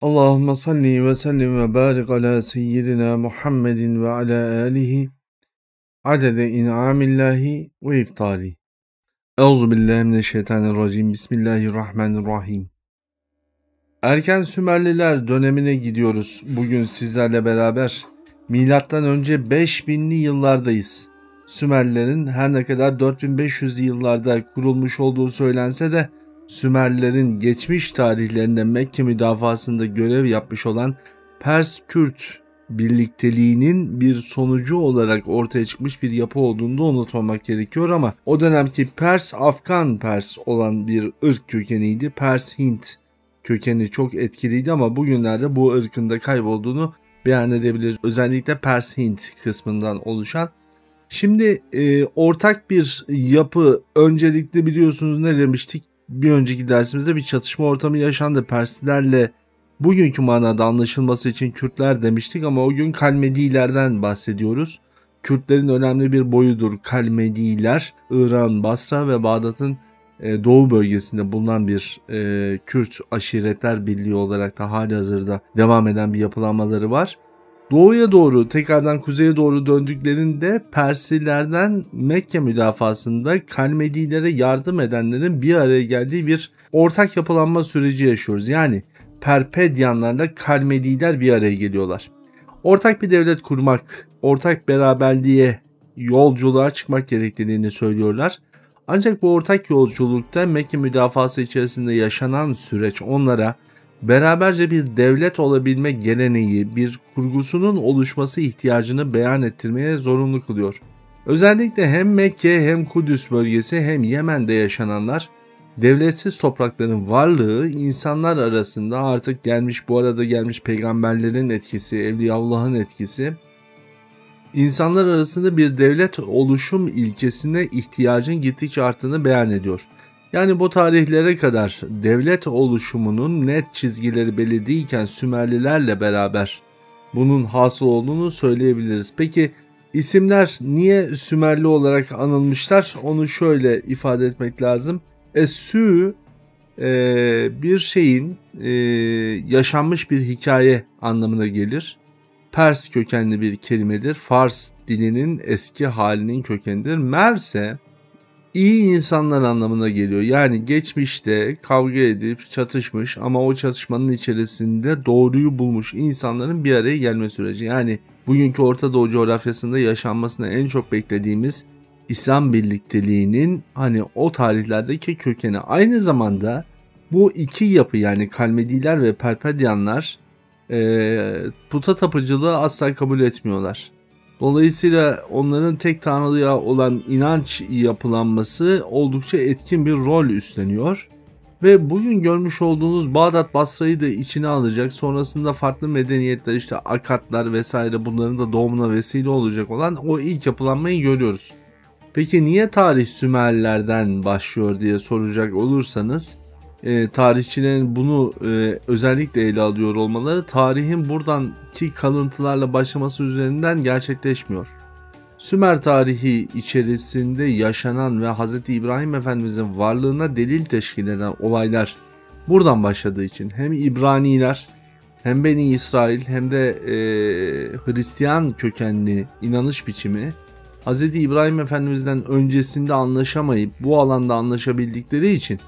Allahümme salli ve sellim ve barik ala seyyidina Muhammedin ve ala alihi adede in'amillahi ve iftali. Euzubillahimineşşeytanirracim. Bismillahirrahmanirrahim. Erken Sümerliler dönemine gidiyoruz. Bugün sizlerle beraber milattan önce 5000'li yıllardayız. Sümerlilerin her ne kadar 4500'lü yıllarda kurulmuş olduğu söylense de Sümerlilerin geçmiş tarihlerinde Mekke müdafasında görev yapmış olan Pers-Kürt birlikteliğinin bir sonucu olarak ortaya çıkmış bir yapı olduğunu da unutmamak gerekiyor ama o dönemki Pers, Afgan Pers olan bir ırk kökeniydi. Pers-Hint kökeni çok etkiliydi ama bugünlerde bu ırkın da kaybolduğunu beyan edebiliriz. Özellikle Pers-Hint kısmından oluşan. Şimdi ortak bir yapı, öncelikle biliyorsunuz ne demiştik? Bir önceki dersimizde bir çatışma ortamı yaşandı. Perslerle bugünkü manada anlaşılması için Kürtler demiştik ama o gün Kalmedilerden bahsediyoruz. Kürtlerin önemli bir boyudur Kalmediler. İran, Basra ve Bağdat'ın doğu bölgesinde bulunan bir Kürt aşiretler birliği olarak da halihazırda devam eden bir yapılanmaları var. Doğuya doğru tekrardan kuzeye doğru döndüklerinde Persilerden Mekke müdafasında Kalmedilere yardım edenlerin bir araya geldiği bir ortak yapılanma süreci yaşıyoruz. Yani Perpedyanlarla Kalmediler bir araya geliyorlar. Ortak bir devlet kurmak, ortak beraberliğe, yolculuğa çıkmak gerektiğini söylüyorlar. Ancak bu ortak yolculukta Mekke müdafası içerisinde yaşanan süreç onlara beraberce bir devlet olabilme geleneği, bir kurgusunun oluşması ihtiyacını beyan ettirmeye zorunlu kılıyor. Özellikle hem Mekke hem Kudüs bölgesi hem Yemen'de yaşananlar, devletsiz toprakların varlığı insanlar arasında artık bu arada gelmiş peygamberlerin etkisi, Evliyaullah'ın etkisi, İnsanlar arasında bir devlet oluşum ilkesine ihtiyacın gittikçe arttığını beyan ediyor. Yani bu tarihlere kadar devlet oluşumunun net çizgileri belli değilken Sümerlilerle beraber bunun hasıl olduğunu söyleyebiliriz. Peki isimler niye Sümerli olarak anılmışlar? Onu şöyle ifade etmek lazım. Sü bir şeyin yaşanmış bir hikaye anlamına gelir. Pers kökenli bir kelimedir. Fars dilinin eski halinin kökenidir. Mer ise iyi insanlar anlamına geliyor. Yani geçmişte kavga edip çatışmış ama o çatışmanın içerisinde doğruyu bulmuş insanların bir araya gelme süreci. Yani bugünkü Orta Doğu coğrafyasında yaşanmasını en çok beklediğimiz İslam birlikteliğinin o tarihlerdeki kökeni. Aynı zamanda bu iki yapı yani Kalmediler ve Perpedyanlar puta tapıcılığı asla kabul etmiyorlar. Dolayısıyla onların tek tanrılığa olan inanç yapılanması oldukça etkin bir rol üstleniyor. Ve bugün görmüş olduğunuz Bağdat Basra'yı da içine alacak, sonrasında farklı medeniyetler işte Akatlar vesaire bunların da doğumuna vesile olacak olan o ilk yapılanmayı görüyoruz. Peki niye tarih Sümerlilerden başlıyor diye soracak olursanız tarihçilerin bunu özellikle ele alıyor olmaları tarihin buradanki kalıntılarla başlaması üzerinden gerçekleşmiyor. Sümer tarihi içerisinde yaşanan ve Hz. İbrahim Efendimizin varlığına delil teşkil eden olaylar buradan başladığı için hem İbraniler hem Beni İsrail hem de Hristiyan kökenli inanış biçimi Hz. İbrahim Efendimiz'den öncesinde anlaşamayıp bu alanda anlaşabildikleri için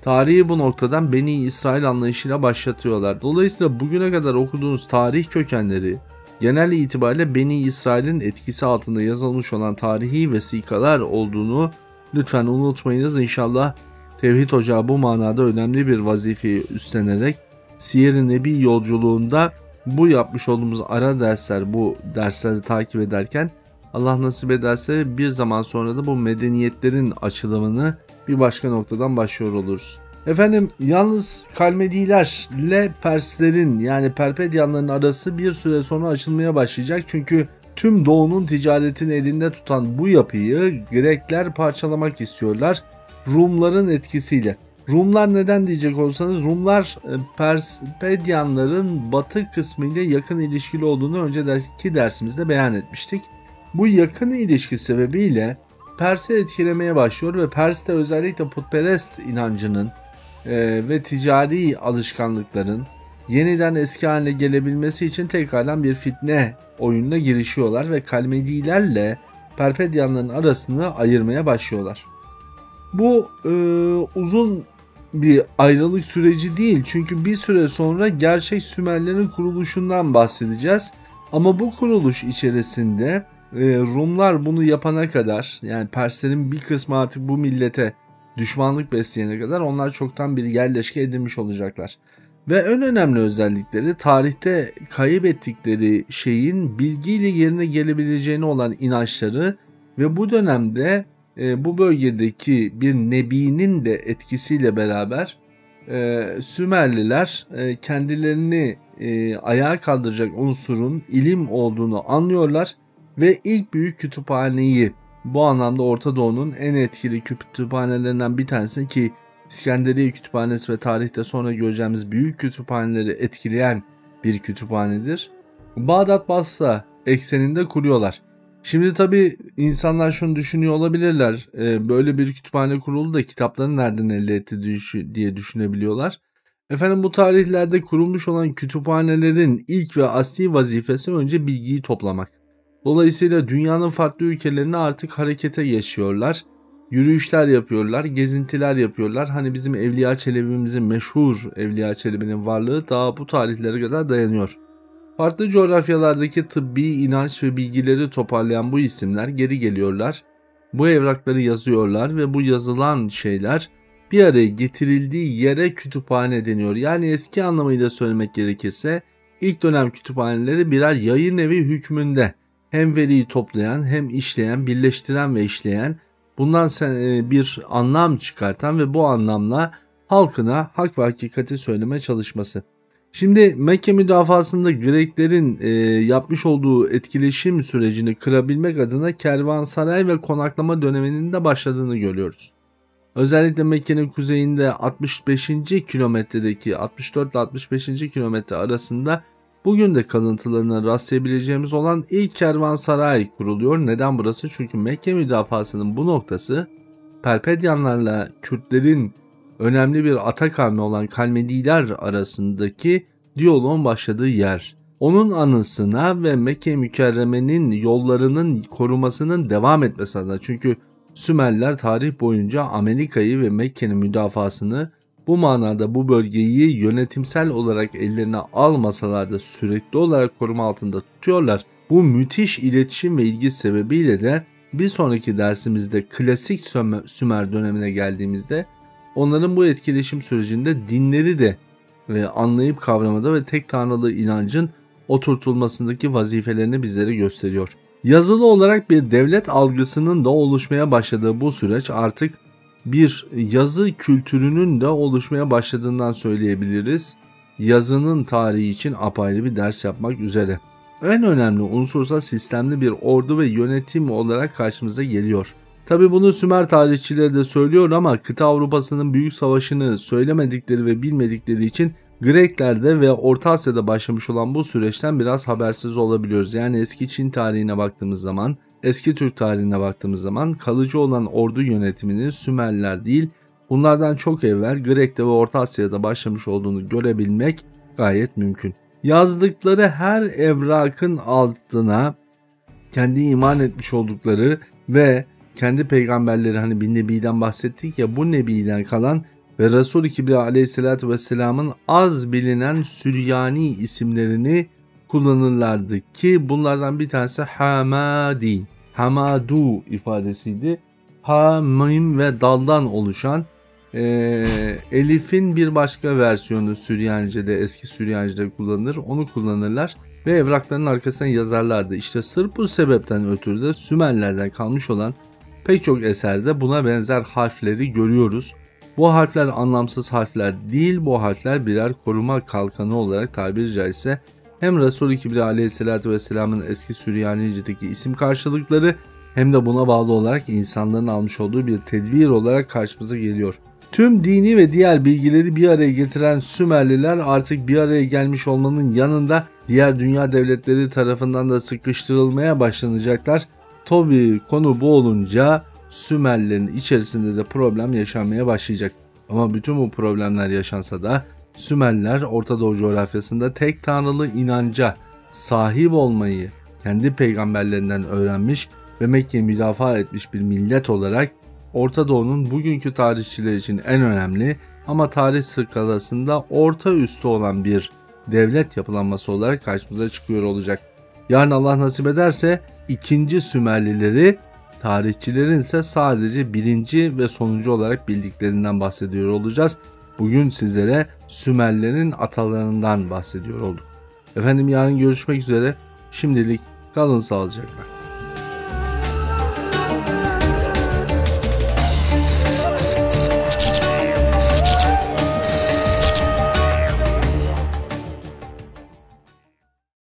tarihi bu noktadan Beni İsrail anlayışıyla başlatıyorlar. Dolayısıyla bugüne kadar okuduğunuz tarih kökenleri genel itibariyle Beni İsrail'in etkisi altında yazılmış olan tarihi vesikalar olduğunu lütfen unutmayınız. İnşallah Tevhid Ocağı bu manada önemli bir vazifeyi üstlenerek Siyer-i Nebi yolculuğunda bu yapmış olduğumuz ara dersler, bu dersleri takip ederken Allah nasip ederse bir zaman sonra da bu medeniyetlerin açılımını bir başka noktadan başlıyor oluruz. Efendim yalnız Kalmedilerle Perslerin yani Perpedyanların arası bir süre sonra açılmaya başlayacak. Çünkü tüm doğunun ticaretini elinde tutan bu yapıyı Grekler parçalamak istiyorlar. Rumların etkisiyle. Rumlar neden diyecek olsanız Rumlar Perpedyanların batı kısmıyla yakın ilişkili olduğunu önceki dersimizde beyan etmiştik. Bu yakın ilişki sebebiyle Pers'i etkilemeye başlıyor ve Pers'te özellikle putperest inancının ve ticari alışkanlıkların yeniden eski haline gelebilmesi için tekrardan bir fitne oyununa girişiyorlar ve Kalmedilerle Perpedyanların arasını ayırmaya başlıyorlar. Bu uzun bir ayrılık süreci değil, çünkü bir süre sonra gerçek Sümerlerin kuruluşundan bahsedeceğiz. Ama bu kuruluş içerisinde Rumlar bunu yapana kadar, yani Perslerin bir kısmı artık bu millete düşmanlık besleyene kadar onlar çoktan bir yerleşke edinmiş olacaklar. Ve en önemli özellikleri tarihte kaybettikleri şeyin bilgiyle yerine gelebileceğine olan inançları ve bu dönemde bu bölgedeki bir nebinin de etkisiyle beraber Sümerliler kendilerini ayağa kaldıracak unsurun ilim olduğunu anlıyorlar ve ilk büyük kütüphaneyi, bu anlamda Orta Doğu'nun en etkili kütüphanelerinden bir tanesi ki İskenderiye Kütüphanesi ve tarihte sonra göreceğimiz büyük kütüphaneleri etkileyen bir kütüphanedir, Bağdat Basra ekseninde kuruyorlar. Şimdi tabii insanlar şunu düşünüyor olabilirler. Böyle bir kütüphane kuruldu da kitapları nereden elde etti diye düşünebiliyorlar. Efendim, bu tarihlerde kurulmuş olan kütüphanelerin ilk ve asli vazifesi önce bilgiyi toplamak. Dolayısıyla dünyanın farklı ülkelerine artık harekete geçiyorlar. Yürüyüşler yapıyorlar, gezintiler yapıyorlar. Hani bizim Evliya Çelebi'mizin, meşhur Evliya Çelebi'nin varlığı daha bu tarihlere kadar dayanıyor. Farklı coğrafyalardaki tıbbi inanç ve bilgileri toparlayan bu isimler geri geliyorlar. Bu evrakları yazıyorlar ve bu yazılan şeyler bir araya getirildiği yere kütüphane deniyor. Yani eski anlamıyla söylemek gerekirse ilk dönem kütüphaneleri birer yayın evi hükmünde hem veriyi toplayan hem işleyen, birleştiren ve işleyen, bundan bir anlam çıkartan ve bu anlamla halkına hak ve hakikati söyleme çalışması. Şimdi Mekke müdafasında Greklerin yapmış olduğu etkileşim sürecini kırabilmek adına kervansaray ve konaklama döneminin de başladığını görüyoruz. Özellikle Mekke'nin kuzeyinde 65. kilometredeki 64 ile 65. kilometre arasında bugün de kalıntılarına rastlayabileceğimiz olan ilk kervansaray kuruluyor. Neden burası? Çünkü Mekke müdafasının bu noktası Perpedyanlarla Kürtlerin önemli bir ata kavmi olan Kalmediler arasındaki diyaloğun başladığı yer. Onun anısına ve Mekke Mükerreme'nin yollarının korumasının devam etmesi adına, çünkü Sümerler tarih boyunca Amerika'yı ve Mekke'nin müdafasını, bu manada bu bölgeyi yönetimsel olarak ellerine almasalar da sürekli olarak koruma altında tutuyorlar. Bu müthiş iletişim ve ilgi sebebiyle de bir sonraki dersimizde klasik Sümer dönemine geldiğimizde onların bu etkileşim sürecinde dinleri de anlayıp kavramada ve tek tanrılı inancın oturtulmasındaki vazifelerini bizlere gösteriyor. Yazılı olarak bir devlet algısının da oluşmaya başladığı bu süreç artık bir yazı kültürünün de oluşmaya başladığından söyleyebiliriz. Yazının tarihi için apayrı bir ders yapmak üzere. En önemli unsursa sistemli bir ordu ve yönetim olarak karşımıza geliyor. Tabi bunu Sümer tarihçileri de söylüyor ama kıta Avrupa'sının büyük savaşını söylemedikleri ve bilmedikleri için Greklerde ve Orta Asya'da başlamış olan bu süreçten biraz habersiz olabiliyoruz. Yani eski Çin tarihine baktığımız zaman, eski Türk tarihine baktığımız zaman kalıcı olan ordu yönetiminin Sümerler değil, bunlardan çok evvel Grek'te ve Orta Asya'da başlamış olduğunu görebilmek gayet mümkün. Yazdıkları her evrakın altına kendi iman etmiş oldukları ve kendi peygamberleri, hani bir nebiden bahsettik ya, bu nebiden kalan ve Resul-i Kibriya aleyhissalatü vesselamın az bilinen Süryani isimlerini kullanırlardı ki bunlardan bir tanesi Hamadi, Hamadu ifadesiydi. Ha, mim ve daldan oluşan elifin bir başka versiyonu Süryanice'de, eski Süryanice'de kullanılır. Onu kullanırlar ve evrakların arkasına yazarlardı. İşte sırf bu sebepten ötürü de Sümerlerden kalmış olan pek çok eserde buna benzer harfleri görüyoruz. Bu harfler anlamsız harfler değil, bu harfler birer koruma kalkanı olarak tabiri caizse hem Resul-i Kibriya aleyhissalatü vesselamın eski Süryanice'deki isim karşılıkları hem de buna bağlı olarak insanların almış olduğu bir tedbir olarak karşımıza geliyor. Tüm dini ve diğer bilgileri bir araya getiren Sümerliler artık bir araya gelmiş olmanın yanında diğer dünya devletleri tarafından da sıkıştırılmaya başlanacaklar. Tabii konu bu olunca Sümerlerin içerisinde de problem yaşanmaya başlayacak. Ama bütün bu problemler yaşansa da Sümerliler Orta Doğu coğrafyasında tek tanrılı inanca sahip olmayı kendi peygamberlerinden öğrenmiş ve Mekke'yi müdafaa etmiş bir millet olarak Orta Doğu'nun bugünkü tarihçiler için en önemli ama tarih skalasında orta üstü olan bir devlet yapılanması olarak karşımıza çıkıyor olacak. Yarın Allah nasip ederse ikinci Sümerlileri, tarihçilerin ise sadece birinci ve sonuncu olarak bildiklerinden bahsediyor olacağız. Bugün sizlere Sümerlerin atalarından bahsediyor olduk. Efendim yarın görüşmek üzere. Şimdilik kalın sağlıcakla.